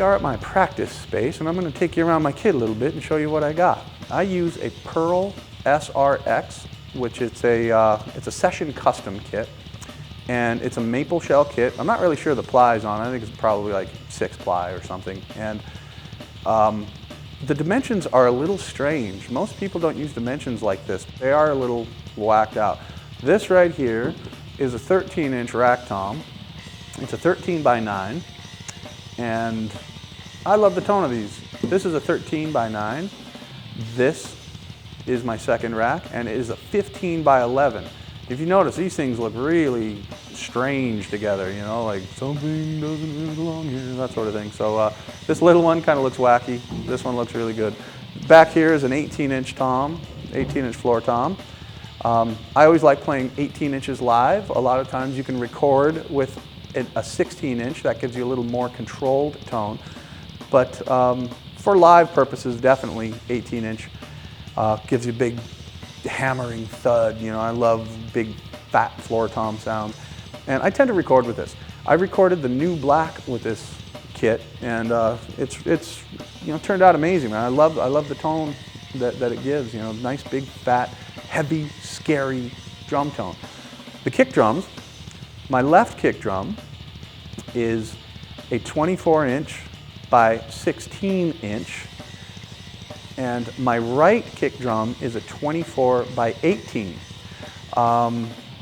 we are at my practice space, and I'm going to take you around my kit a little bit and show you what I got. I use a Pearl SRX, which it's a session custom kit, and it's a maple shell kit. I'm not really sure the plies on it. I think it's probably like 6 ply or something. And the dimensions are a little strange. Most people don't use dimensions like this. They are a little whacked out. This right here is a 13-inch rack tom. It's a 13 by 9, and I love the tone of these. This is a 13 by 9. This is my second rack, and it is a 15 by 11. If you notice, these things look really strange together, you know, like something doesn't really belong here, that sort of thing. So this little one kind of looks wacky. This one looks really good. Back here is an 18-inch tom, 18-inch floor tom. I always like playing 18 inches live. A lot of times you can record with a 16-inch. That gives you a little more controlled tone. But for live purposes, definitely 18-inch gives you big hammering thud. You know, I love big fat floor tom sound. And I tend to record with this. I recorded the new black with this kit, and it's you know, turned out amazing, man. I love the tone that it gives. You know, nice big fat heavy scary drum tone. The kick drums, my left kick drum is a 24-inch by 16-inch, and my right kick drum is a 24 by 18.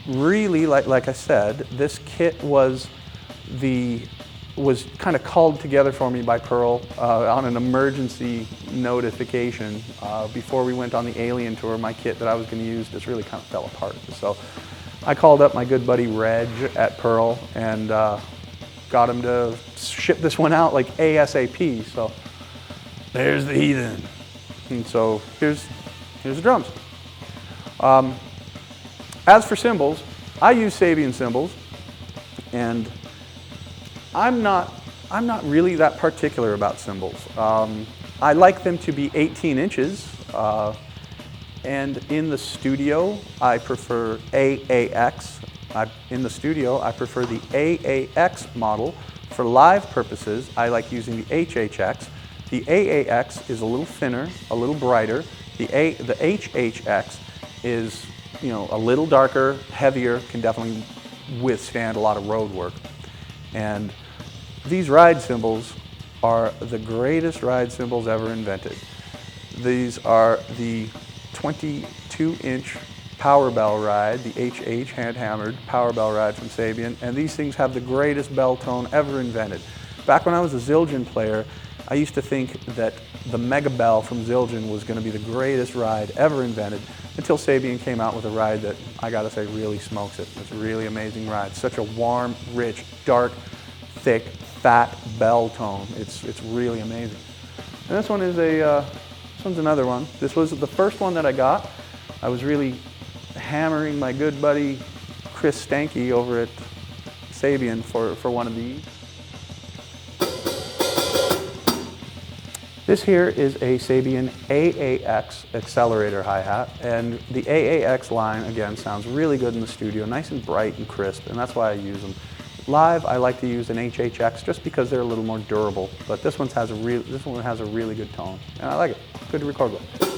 Really, like I said, this kit was kind of called together for me by Pearl on an emergency notification. Before we went on the Alien tour, my kit that I was going to use just really kind of fell apart. So I called up my good buddy Reg at Pearl and got him to ship this one out like ASAP. So there's the heathen. And so here's the drums. As for cymbals, I use Sabian cymbals, and I'm not really that particular about cymbals. I like them to be 18 inches, and in the studio I prefer AAX. In the studio I prefer the AAX model. For live purposes, I like using the HHX. The AAX is a little thinner, a little brighter. The HHX is, you know, a little darker, heavier, can definitely withstand a lot of road work. And these ride cymbals are the greatest ride cymbals ever invented. These are the 22-inch power bell ride, the HH hand-hammered power bell ride from Sabian, and these things have the greatest bell tone ever invented. Back when I was a Zildjian player, I used to think that the Mega Bell from Zildjian was going to be the greatest ride ever invented, until Sabian came out with a ride that, I gotta say, really smokes it. It's a really amazing ride. Such a warm, rich, dark, thick, fat bell tone. It's really amazing. And this one is this one's another one. This was the first one that I got. I was really hammering my good buddy Chris Stanky over at Sabian for one of these. This here is a Sabian AAX accelerator hi-hat, and the AAX line, again, sounds really good in the studio, nice and bright and crisp, and that's why I use them. Live, I like to use an HHX just because they're a little more durable, but this one has a really good tone, and I like it. Good to record with.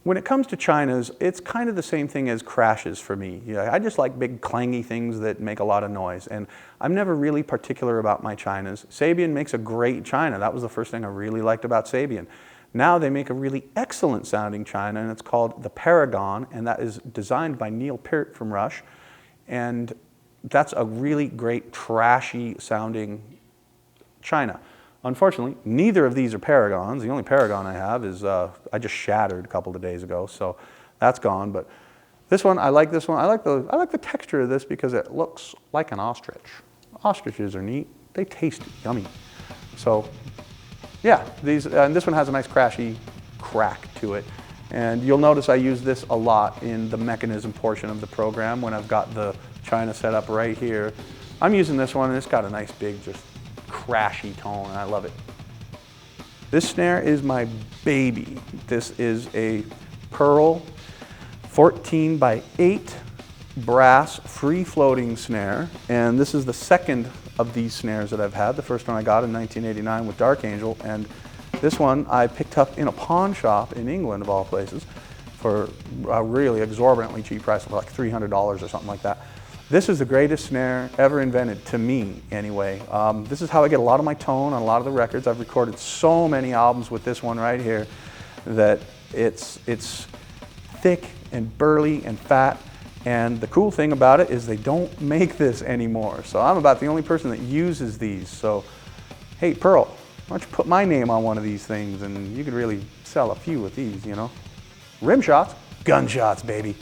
When it comes to Chinas, it's kind of the same thing as crashes for me. I just like big clangy things that make a lot of noise, and I'm never really particular about my Chinas. Sabian makes a great China. That was the first thing I really liked about Sabian. Now they make a really excellent sounding China, and it's called the Paragon, and that is designed by Neil Peart from Rush, and that's a really great trashy sounding China. Unfortunately, neither of these are Paragons. The only Paragon I have is, I just shattered a couple of days ago, so that's gone. But this one, I like this one. I like the texture of this because it looks like an ostrich. Ostriches are neat. They taste yummy. So, yeah, and this one has a nice crashy crack to it. And you'll notice I use this a lot in the mechanism portion of the program when I've got the China set up right here. I'm using this one, and it's got a nice big, just crashy tone, and I love it. This snare is my baby. This is a Pearl 14 by 8 brass free floating snare, and this is the second of these snares that I've had. The first one I got in 1989 with Dark Angel, and this one I picked up in a pawn shop in England, of all places, for a really exorbitantly cheap price of like $300 or something like that. This is the greatest snare ever invented, to me anyway. This is how I get a lot of my tone on a lot of the records. I've recorded so many albums with this one right here that it's thick and burly and fat. And the cool thing about it is they don't make this anymore. So I'm about the only person that uses these. So, hey, Pearl, why don't you put my name on one of these things and you could really sell a few of these, you know? Rim shots, gunshots, baby.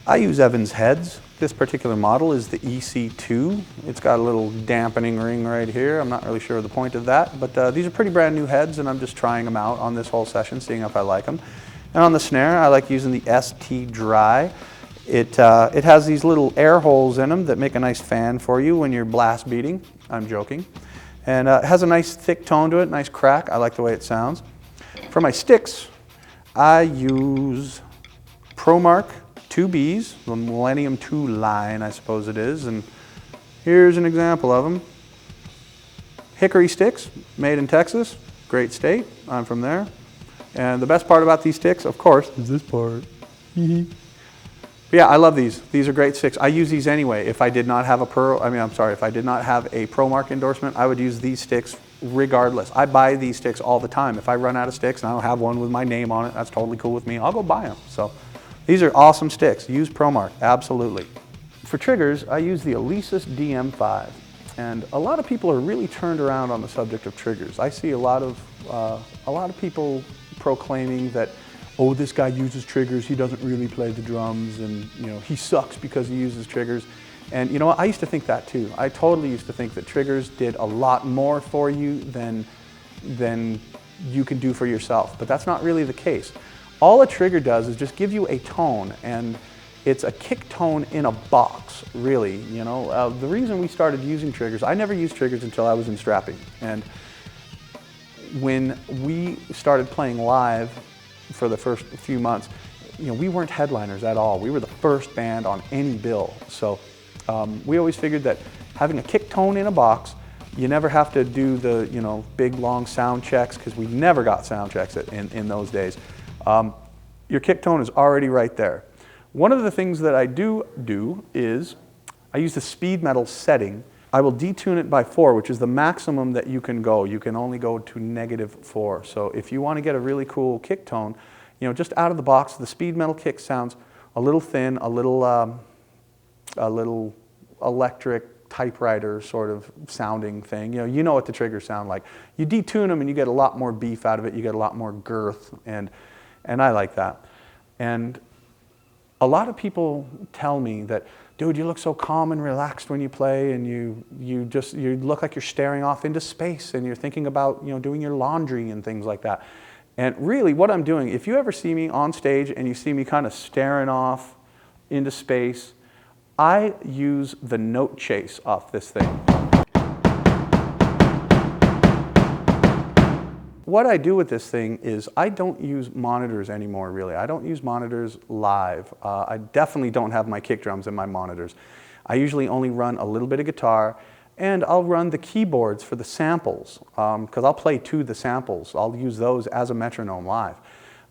I use Evans heads. This particular model is the EC2. It's got a little dampening ring right here. I'm not really sure the point of that, but these are pretty brand new heads and I'm just trying them out on this whole session, seeing if I like them. And on the snare, I like using the ST Dry. It has these little air holes in them that make a nice fan for you when you're blast beating. I'm joking. And it has a nice thick tone to it, nice crack. I like the way it sounds. For my sticks, I use ProMark 2Bs, the Millennium 2 line, I suppose it is. And here's an example of them. Hickory sticks, made in Texas, great state. I'm from there. And the best part about these sticks, of course, is this part. Yeah, I love these. These are great sticks. I use these anyway. If I did not have if I did not have a ProMark endorsement, I would use these sticks regardless. I buy these sticks all the time. If I run out of sticks and I don't have one with my name on it, that's totally cool with me. I'll go buy them. So these are awesome sticks. Use ProMark, absolutely. For triggers, I use the Alesis DM5. And a lot of people are really turned around on the subject of triggers. I see a lot of people proclaiming that, oh, this guy uses triggers, he doesn't really play the drums, and you know, he sucks because he uses triggers. And you know what, I used to think that too. I totally used to think that triggers did a lot more for you than you can do for yourself, but that's not really the case. All a trigger does is just give you a tone, and it's a kick tone in a box, really. You know, the reason we started using triggers, I never used triggers until I was in strapping, and when we started playing live for the first few months, you know, we weren't headliners at all. We were the first band on any bill. So we always figured that having a kick tone in a box, you never have to do the, you know, big long sound checks, because we never got sound checks in those days. Your kick tone is already right there. One of the things that I do is I use the speed metal setting. I will detune it by 4, which is the maximum that you can go. You can only go to -4. So if you want to get a really cool kick tone, you know, just out of the box, the speed metal kick sounds a little thin, a little electric typewriter sort of sounding thing. You know what the triggers sound like. You detune them and you get a lot more beef out of it. You get a lot more girth, and I like that. And a lot of people tell me that, dude, you look so calm and relaxed when you play, and you look like you're staring off into space, and you're thinking about, you know, doing your laundry and things like that. And really, what I'm doing, if you ever see me on stage and you see me kind of staring off into space, I use the note chase off this thing. What I do with this thing is I don't use monitors anymore, really. I don't use monitors live. I definitely don't have my kick drums in my monitors. I usually only run a little bit of guitar, and I'll run the keyboards for the samples, because I'll play to the samples. I'll use those as a metronome live,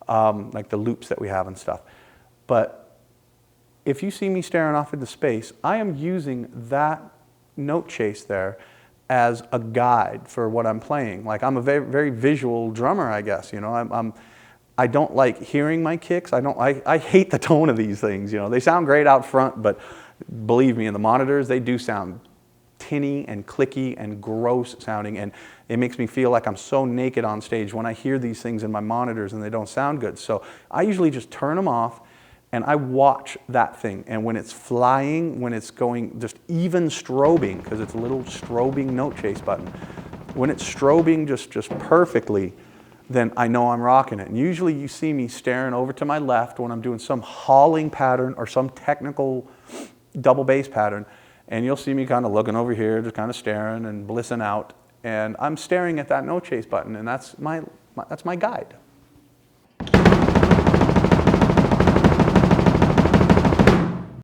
like the loops that we have and stuff. But if you see me staring off into space, I am using that note chase there as a guide for what I'm playing. Like, I'm a very, very visual drummer, I guess. You know, I don't like hearing my kicks. I hate the tone of these things. You know, they sound great out front, but believe me, in the monitors, they do sound tinny and clicky and gross sounding, and it makes me feel like I'm so naked on stage when I hear these things in my monitors and they don't sound good. So I usually just turn them off, and I watch that thing, and when it's flying, when it's going just even strobing, because it's a little strobing note chase button, when it's strobing just perfectly, then I know I'm rocking it. And usually you see me staring over to my left when I'm doing some hauling pattern or some technical double bass pattern, and you'll see me kind of looking over here, just kind of staring and blissing out, and I'm staring at that note chase button, and that's my guide.